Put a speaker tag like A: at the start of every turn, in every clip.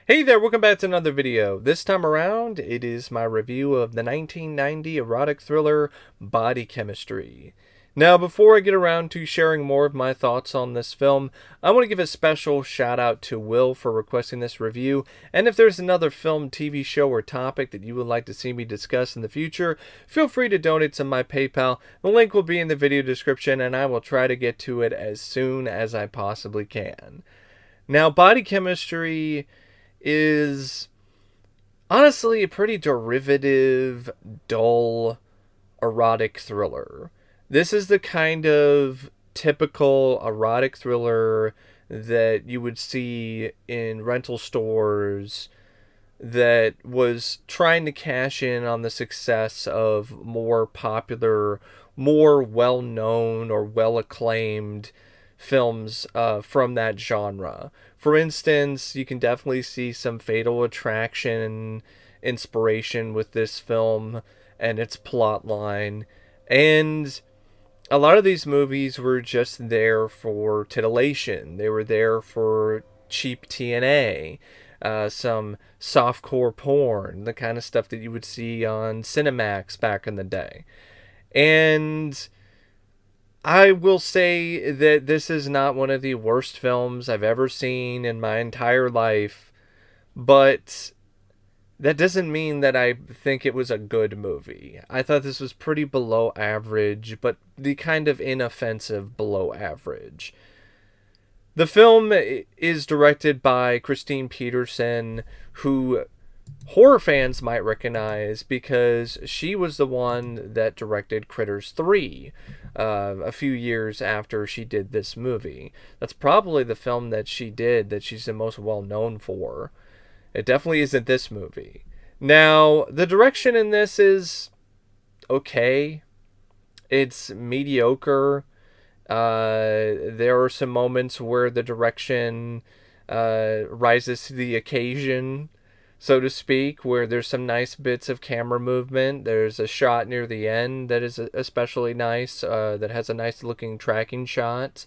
A: Hey there, welcome back to another video. This time around, it is my review of the 1990 erotic thriller Body Chemistry. Now, before I get around to sharing more of my thoughts on this film, I want to give a special shout out to Will for requesting this review, and if there's another film, TV show, or topic that you would like to see me discuss in the future, feel free to donate to my PayPal. The link will be in the video description, and I will try to get to it as soon as I possibly can. Now, Body Chemistry is honestly a pretty derivative, dull, erotic thriller. This is the kind of typical erotic thriller that you would see in rental stores that was trying to cash in on the success of more popular, more well known, or well acclaimed films from that genre. For instance, you can definitely see some Fatal Attraction inspiration with this film and its plot line. And a lot of these movies were just there for titillation. They were there for cheap TNA, some softcore porn, the kind of stuff that you would see on Cinemax back in the day. And I will say that this is not one of the worst films I've ever seen in my entire life, but that doesn't mean that I think it was a good movie. I thought this was pretty below average, but the kind of inoffensive below average. The film is directed by Kristine Peterson, who horror fans might recognize because she was the one that directed Critters 3 a few years after she did this movie. That's probably the film that she did that she's the most well known for. It definitely isn't this movie. Now, the direction in this is okay. It's mediocre. There are some moments where the direction rises to the occasion, so to speak, where there's some nice bits of camera movement. There's a shot near the end that is especially nice, that has a nice looking tracking shot.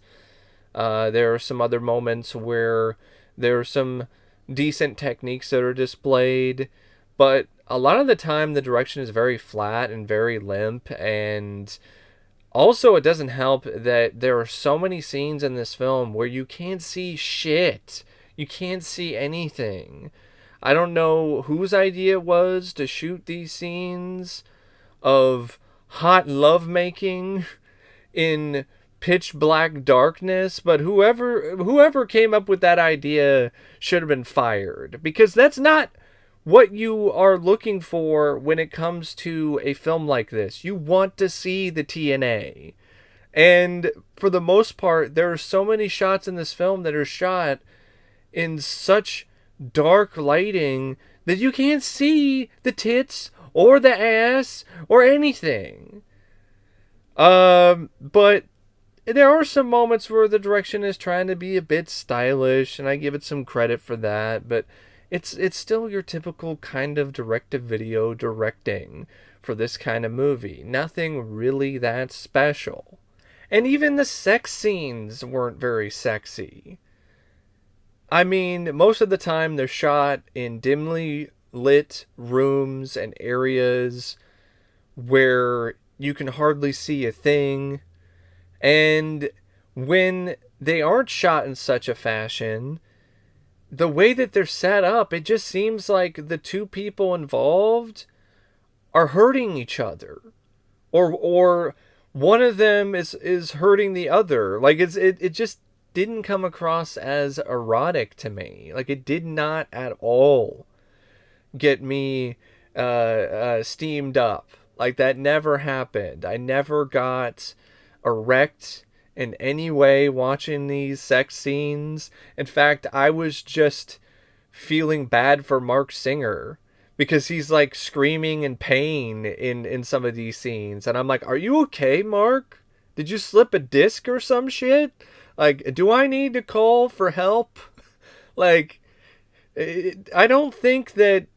A: There are some other moments where there are some decent techniques that are displayed, but a lot of the time the direction is very flat and very limp, and also it doesn't help that there are so many scenes in this film where you can't see shit. You can't see anything. I don't know whose idea it was to shoot these scenes of hot lovemaking in pitch black darkness, but whoever came up with that idea should have been fired, because that's not what you are looking for when it comes to a film like this. You want to see the TNA. And for the most part, there are so many shots in this film that are shot in such dark lighting that you can't see the tits or the ass or anything. But there are some moments where the direction is trying to be a bit stylish, and I give it some credit for that, but it's still your typical kind of direct-to-video directing for this kind of movie. Nothing really that special. And even the sex scenes weren't very sexy. I mean, most of the time they're shot in dimly lit rooms and areas where you can hardly see a thing. And when they aren't shot in such a fashion, the way that they're set up, it just seems like the two people involved are hurting each other. Or one of them is hurting the other. Like it just didn't come across as erotic to me. Like, it did not at all get me steamed up. Like, that never happened. I never got erect in any way watching these sex scenes. In fact, I was just feeling bad for Marc Singer because he's like screaming in pain in some of these scenes. And I'm like, are you okay, Mark? Did you slip a disc or some shit? Like, do I need to call for help? Like, I don't think that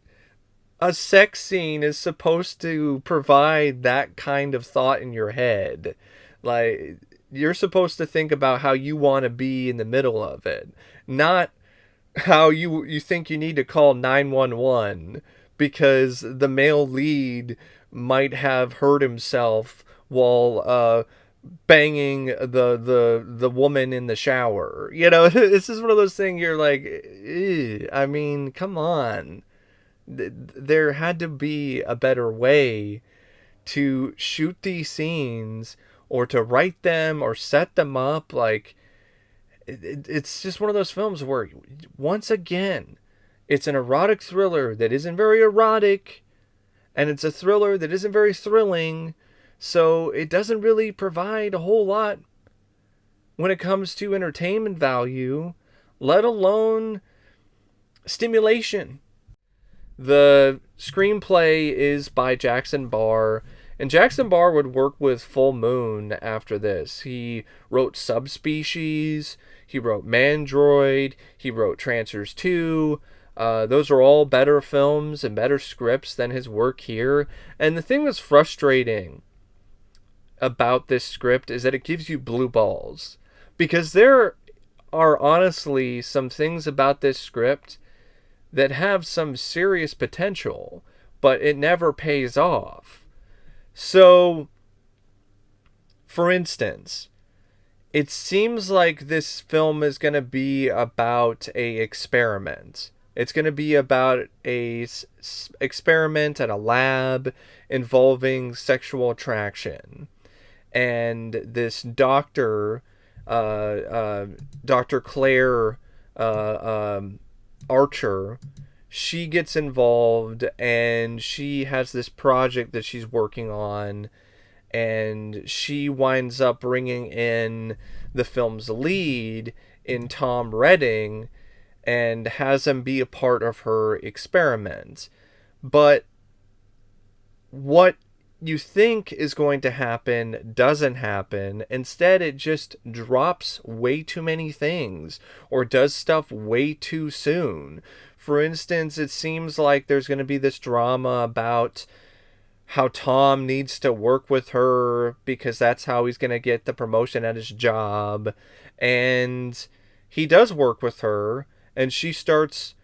A: a sex scene is supposed to provide that kind of thought in your head. Like, you're supposed to think about how you want to be in the middle of it, not how you think you need to call 911 because the male lead might have hurt himself while banging the woman in the shower. You know, this is one of those things you're like, "Ew." I mean, come on. There had to be a better way to shoot these scenes or to write them or set them up. Like, it's just one of those films where, once again, it's an erotic thriller that isn't very erotic, and it's a thriller that isn't very thrilling, so it doesn't really provide a whole lot when it comes to entertainment value, let alone stimulation. The screenplay is by Jackson Barr, and Jackson Barr would work with Full Moon after this. He wrote Subspecies, he wrote Mandroid, he wrote Trancers 2. Those are all better films and better scripts than his work here. And the thing that's frustrating about this script is that it gives you blue balls. Because there are honestly some things about this script that have some serious potential, but it never pays off. So, for instance, it seems like this film is going to be about a experiment. It's going to be about a experiment at a lab involving sexual attraction. And this doctor, Dr. Claire Archer, she gets involved and she has this project that she's working on, and she winds up bringing in the film's lead in Tom Redding and has him be a part of her experiment. But what you think is going to happen doesn't happen. Instead, it just drops way too many things or does stuff way too soon. For instance, it seems like there's going to be this drama about how Tom needs to work with her because that's how he's going to get the promotion at his job. And he does work with her, and she starts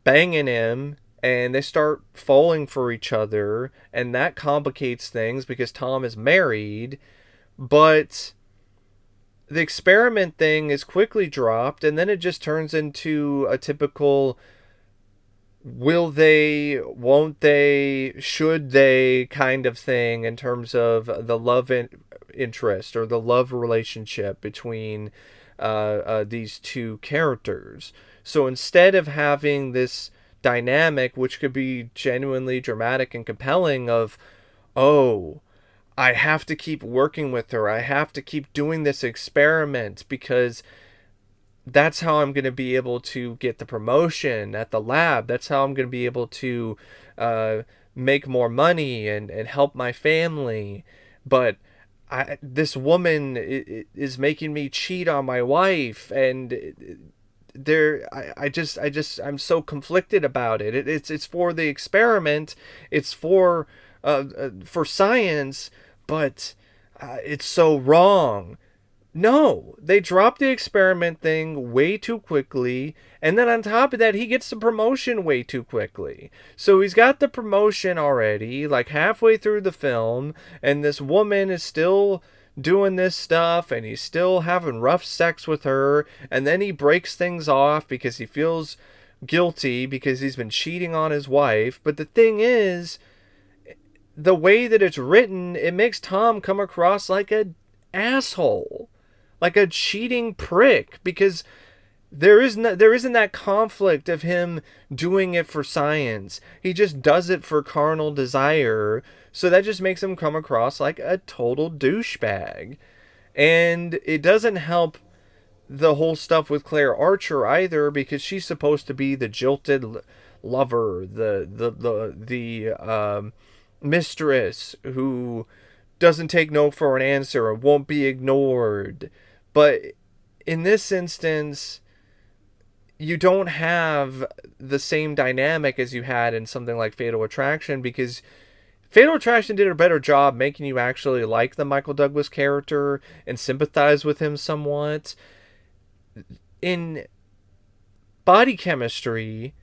A: banging him, and they start falling for each other, and that complicates things because Tom is married. But the experiment thing is quickly dropped, and then it just turns into a typical will they, won't they, should they kind of thing in terms of the love interest or the love relationship between these two characters. So instead of having this dynamic, which could be genuinely dramatic and compelling, of, oh, I have to keep working with her, I have to keep doing this experiment because that's how I'm going to be able to get the promotion at the lab. That's how I'm going to be able to make more money and help my family. But this woman is making me cheat on my wife, and I'm so conflicted about it. It's for the experiment. It's for science, but it's so wrong. No, they dropped the experiment thing way too quickly, and then on top of that, he gets the promotion way too quickly. So he's got the promotion already, like halfway through the film, and this woman is still doing this stuff, and he's still having rough sex with her, and then he breaks things off because he feels guilty because he's been cheating on his wife. But the thing is, the way that it's written, it makes Tom come across like an asshole, like a cheating prick, because there isn't that conflict of him doing it for science. He just does it for carnal desire. So that just makes him come across like a total douchebag. And it doesn't help the whole stuff with Claire Archer either, because she's supposed to be the jilted lover, the mistress who doesn't take no for an answer and won't be ignored. But in this instance, you don't have the same dynamic as you had in something like Fatal Attraction, because Fatal Attraction did a better job making you actually like the Michael Douglas character and sympathize with him somewhat. In body chemistry,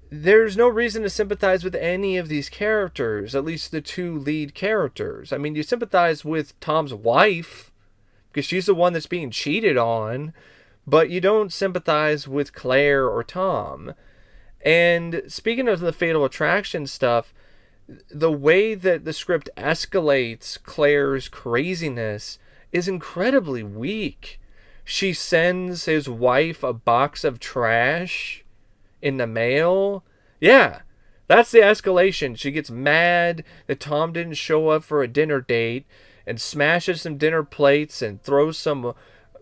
A: there's no reason to sympathize with any of these characters, at least the two lead characters. I mean, you sympathize with Tom's wife because she's the one that's being cheated on, but you don't sympathize with Claire or Tom. And speaking of the Fatal Attraction stuff, the way that the script escalates Claire's craziness is incredibly weak. She sends his wife a box of trash in the mail. Yeah, that's the escalation. She gets mad that Tom didn't show up for a dinner date and smashes some dinner plates and throws some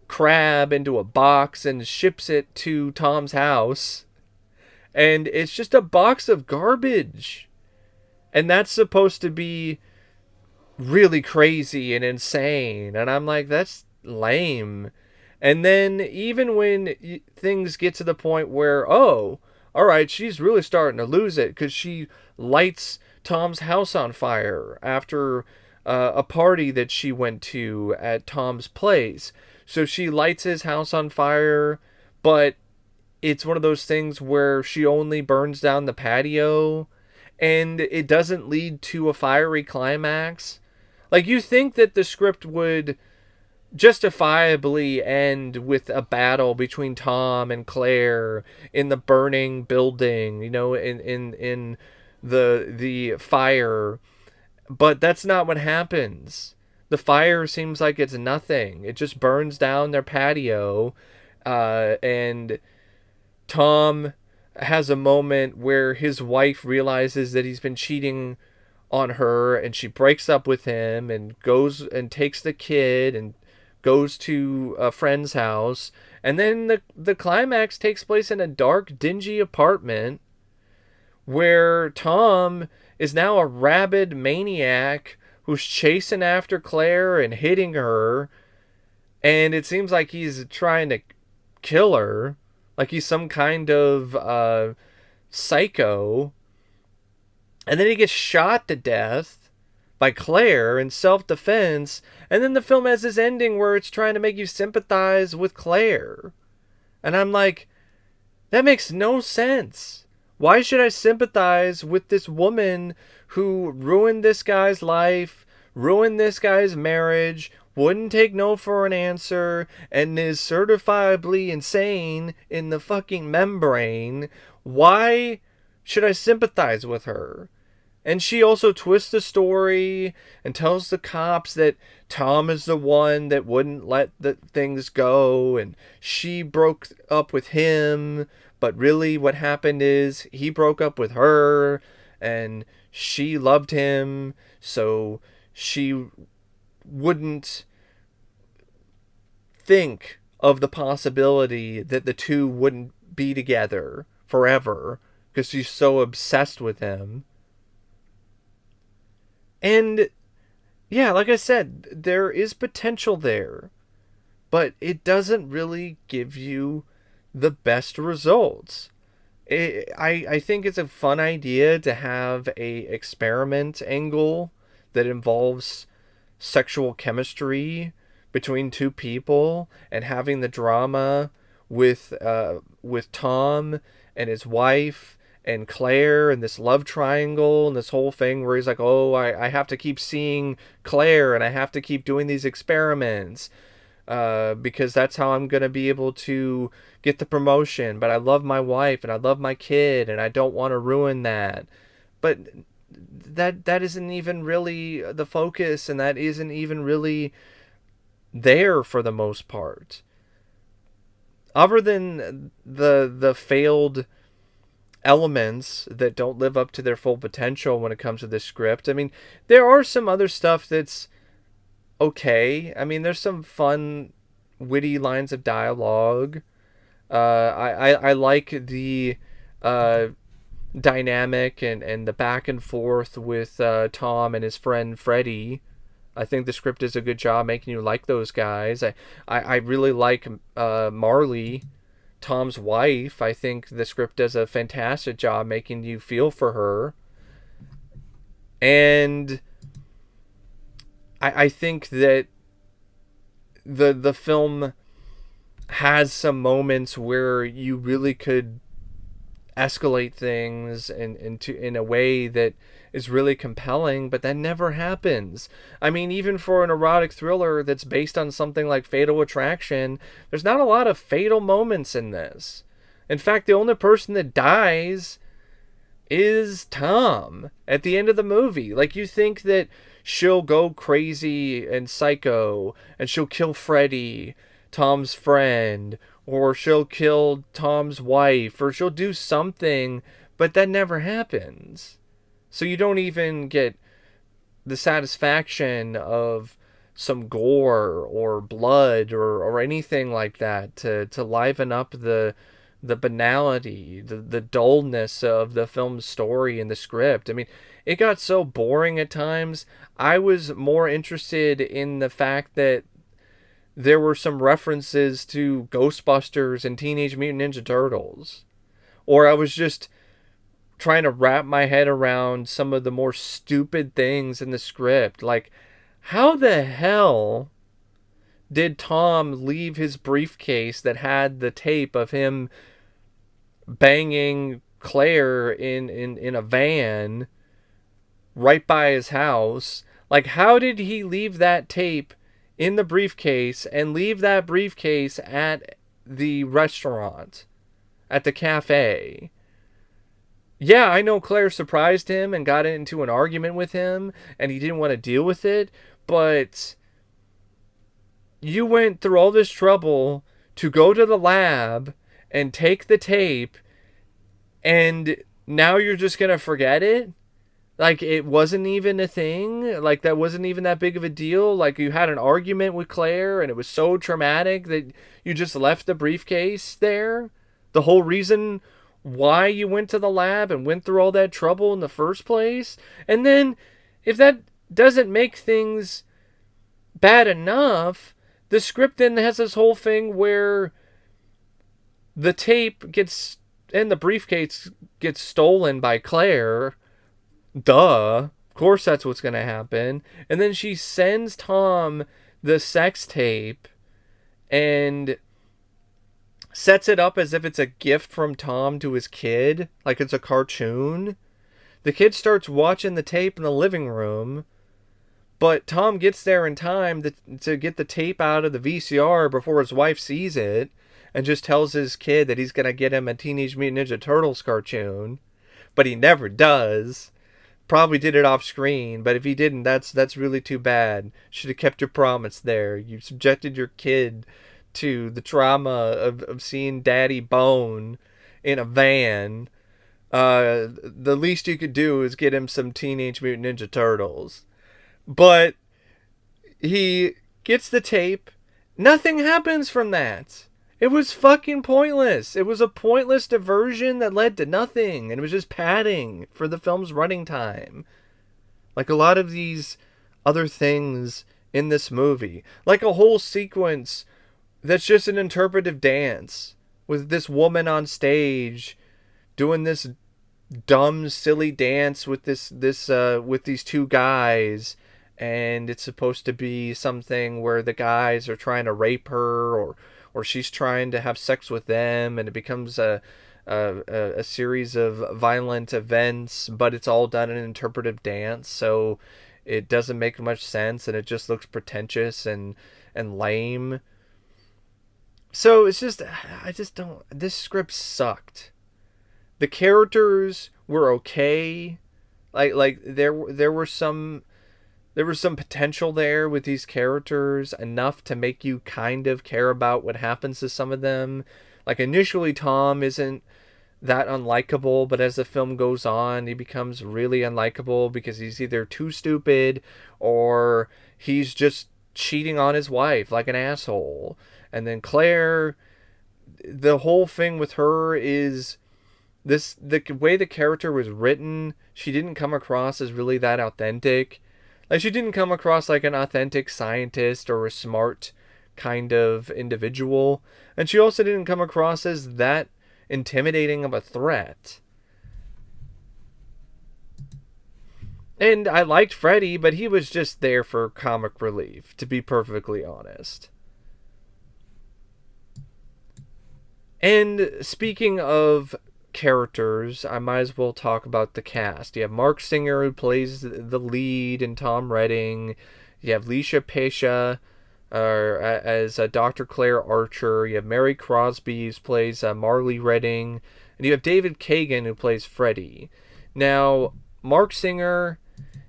A: crab into a box and ships it to Tom's house. And it's just a box of garbage. And that's supposed to be really crazy and insane. And I'm like, that's lame. And then even when things get to the point where, oh, all right, she's really starting to lose it because she lights Tom's house on fire after a party that she went to at Tom's place. So she lights his house on fire, but it's one of those things where she only burns down the patio and it doesn't lead to a fiery climax. Like, you think that the script would justifiably end with a battle between Tom and Claire in the burning building, you know, in the fire, but that's not what happens. The fire seems like it's nothing. It just burns down their patio, and Tom has a moment where his wife realizes that he's been cheating on her, and she breaks up with him and goes and takes the kid and goes to a friend's house. And then the climax takes place in a dark, dingy apartment where Tom is now a rabid maniac who's chasing after Claire and hitting her. And it seems like he's trying to kill her. Like he's some kind of psycho. And then he gets shot to death by Claire in self-defense. And then the film has this ending where it's trying to make you sympathize with Claire. And I'm like, that makes no sense. Why should I sympathize with this woman who ruined this guy's life, ruined this guy's marriage, wouldn't take no for an answer, and is certifiably insane in the fucking membrane? Why should I sympathize with her? And she also twists the story and tells the cops that Tom is the one that wouldn't let the things go, and she broke up with him, but really what happened is he broke up with her, and she loved him, so she wouldn't think of the possibility that the two wouldn't be together forever because she's so obsessed with him. And yeah, like I said, there is potential there, but it doesn't really give you the best results. I think it's a fun idea to have a experiment angle that involves sexual chemistry between two people and having the drama with Tom and his wife and Claire and this love triangle and this whole thing where he's like, oh, I have to keep seeing Claire and I have to keep doing these experiments because that's how I'm going to be able to get the promotion. But I love my wife and I love my kid and I don't want to ruin that. But that isn't even really the focus, and that isn't even really there for the most part. Other than the failed elements that don't live up to their full potential when it comes to this script. I mean, there are some other stuff that's okay. I mean, there's some fun, witty lines of dialogue. I like the dynamic and the back and forth with Tom and his friend Freddie. I think the script does a good job making you like those guys. I really like Marley, Tom's wife. I think the script does a fantastic job making you feel for her. And I think that the film has some moments where you really could escalate things in a way that is really compelling, but that never happens. I mean, even for an erotic thriller that's based on something like Fatal Attraction, there's not a lot of fatal moments in this. In fact, the only person that dies is Tom at the end of the movie. Like, you think that she'll go crazy and psycho and she'll kill Freddy, Tom's friend, or she'll kill Tom's wife, or she'll do something, but that never happens. So you don't even get the satisfaction of some gore or blood or anything like that to liven up the banality, the dullness of the film's story and the script. I mean, it got so boring at times. I was more interested in the fact that there were some references to Ghostbusters and Teenage Mutant Ninja Turtles. Or I was just trying to wrap my head around some of the more stupid things in the script. Like, how the hell did Tom leave his briefcase that had the tape of him banging Claire in a van right by his house? Like, how did he leave that tape in the briefcase and leave that briefcase at the restaurant, at the cafe? Yeah, I know Claire surprised him and got into an argument with him and he didn't want to deal with it, but you went through all this trouble to go to the lab and take the tape, and now you're just going to forget it? Like, it wasn't even a thing? Like, that wasn't even that big of a deal? Like, you had an argument with Claire and it was so traumatic that you just left the briefcase there? The whole reason why you went to the lab and went through all that trouble in the first place? And then, if that doesn't make things bad enough, the script then has this whole thing where the tape gets, and the briefcase gets stolen by Claire. Duh. Of course that's what's going to happen. And then she sends Tom the sex tape and sets it up as if it's a gift from Tom to his kid, like it's a cartoon. The kid starts watching the tape in the living room, but Tom gets there in time to get the tape out of the VCR before his wife sees it, and just tells his kid that he's going to get him a Teenage Mutant Ninja Turtles cartoon, but he never does. Probably did it off screen, but if he didn't, that's really too bad. Should have kept your promise there. You subjected your kid to the trauma of seeing Daddy bone in a van. The least you could do is get him some Teenage Mutant Ninja Turtles. But he gets the tape. Nothing happens from that. It was fucking pointless. It was a pointless diversion that led to nothing. And it was just padding for the film's running time. Like a lot of these other things in this movie. Like a whole sequence that's just an interpretive dance with this woman on stage doing this dumb, silly dance with with these two guys, and it's supposed to be something where the guys are trying to rape her, or she's trying to have sex with them, and it becomes a series of violent events, but it's all done in interpretive dance, so it doesn't make much sense, and it just looks pretentious and lame. So it's just, I just don't, this script sucked. The characters were okay. Like there was some potential there with these characters, enough to make you kind of care about what happens to some of them. Like, initially Tom isn't that unlikable, but as the film goes on, he becomes really unlikable because he's either too stupid or he's just cheating on his wife like an asshole. And then Claire, the whole thing with her is the way the character was written, she didn't come across as really that authentic. Like, she didn't come across like an authentic scientist or a smart kind of individual. And she also didn't come across as that intimidating of a threat. And I liked Freddy, but he was just there for comic relief, to be perfectly honest. And speaking of characters, I might as well talk about the cast. You have Marc Singer, who plays the lead, and Tom Redding. You have Leisha Pescia as Dr. Claire Archer. You have Mary Crosby, who plays Marley Redding. And you have David Kagan, who plays Freddy. Now, Marc Singer,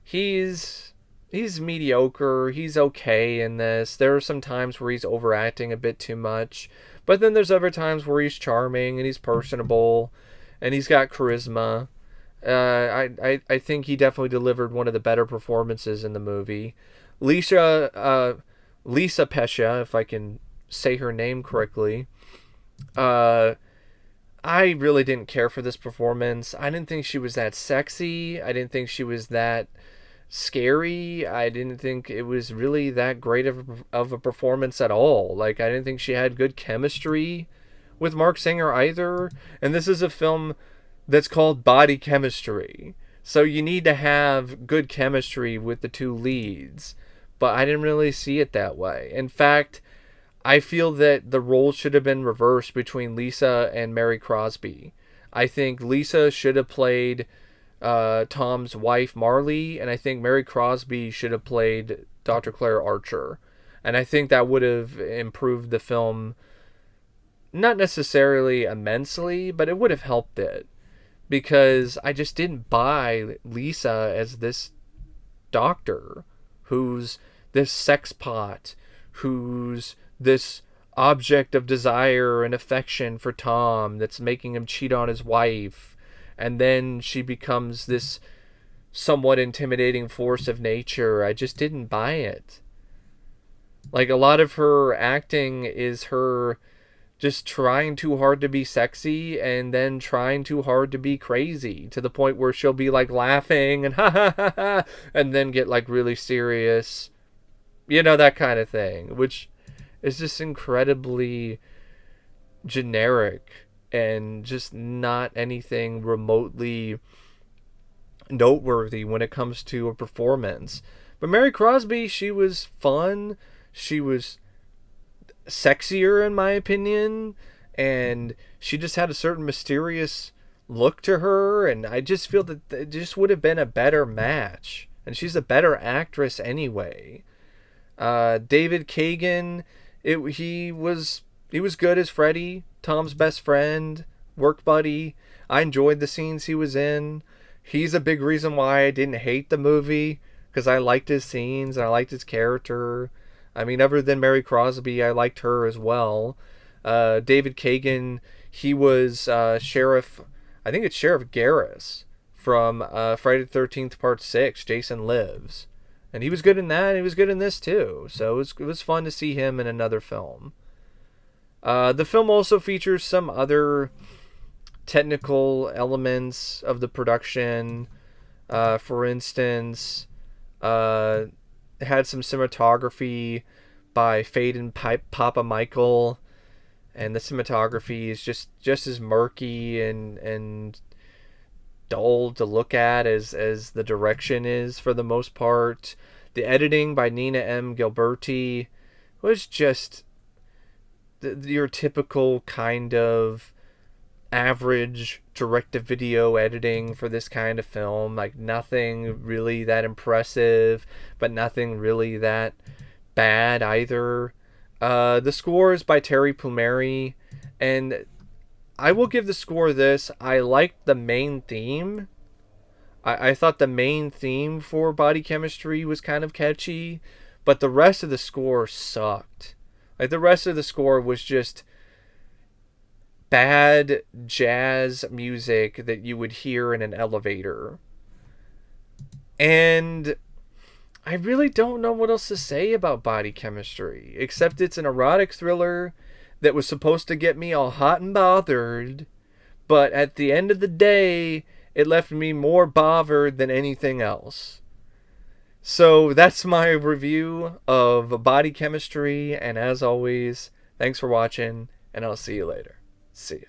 A: he's mediocre. He's okay in this. There are some times where he's overacting a bit too much. But then there's other times where he's charming and he's personable and he's got charisma. I think he definitely delivered one of the better performances in the movie. Lisa Pescia, if I can say her name correctly. I really didn't care for this performance. I didn't think she was that sexy. I didn't think she was that scary. I didn't think it was really that great of a performance at all. Like, I didn't think she had good chemistry with Marc Singer either. And this is a film that's called Body Chemistry. So you need to have good chemistry with the two leads. But I didn't really see it that way. In fact, I feel that the roles should have been reversed between Lisa and Mary Crosby. I think Lisa should have played Tom's wife, Marley, and I think Mary Crosby should have played Dr. Claire Archer. And I think that would have improved the film, not necessarily immensely, but it would have helped it. Because I just didn't buy Lisa as this doctor who's this sex pot, who's this object of desire and affection for Tom that's making him cheat on his wife. And then she becomes this somewhat intimidating force of nature. I just didn't buy it. Like, a lot of her acting is her just trying too hard to be sexy and then trying too hard to be crazy, to the point where she'll be like laughing and ha ha ha ha and then get like really serious. You know, that kind of thing, which is just incredibly generic and just not anything remotely noteworthy when it comes to a performance. But Mary Crosby, she was fun. She was sexier in my opinion, and she just had a certain mysterious look to her, and I just feel that it just would have been a better match, and she's a better actress anyway. David Kagan, he was good as Freddy, Tom's best friend, work buddy. I enjoyed the scenes he was in. He's a big reason why I didn't hate the movie, because I liked his scenes and I liked his character. I mean, other than Mary Crosby, I liked her as well. David Kagan, he was Sheriff, I think it's Sheriff Garris from Friday the 13th Part 6, Jason Lives. And he was good in that, and he was good in this too. So it was fun to see him in another film. The film also features some other technical elements of the production. For instance, it had some cinematography by Fade and Papa Michael, and the cinematography is just as murky and dull to look at as the direction is for the most part. The editing by Nina M. Gilberti was just your typical kind of average direct-to-video editing for this kind of film. Like, nothing really that impressive, but nothing really that bad either. The score is by Terry Plumeri, and I will give the score this. I liked the main theme. I thought the main theme for Body Chemistry was kind of catchy, but the rest of the score sucked. Like, the rest of the score was just bad jazz music that you would hear in an elevator. And I really don't know what else to say about Body Chemistry, except it's an erotic thriller that was supposed to get me all hot and bothered, but at the end of the day, it left me more bothered than anything else. So that's my review of Body Chemistry, and as always, thanks for watching, and I'll see you later. See ya.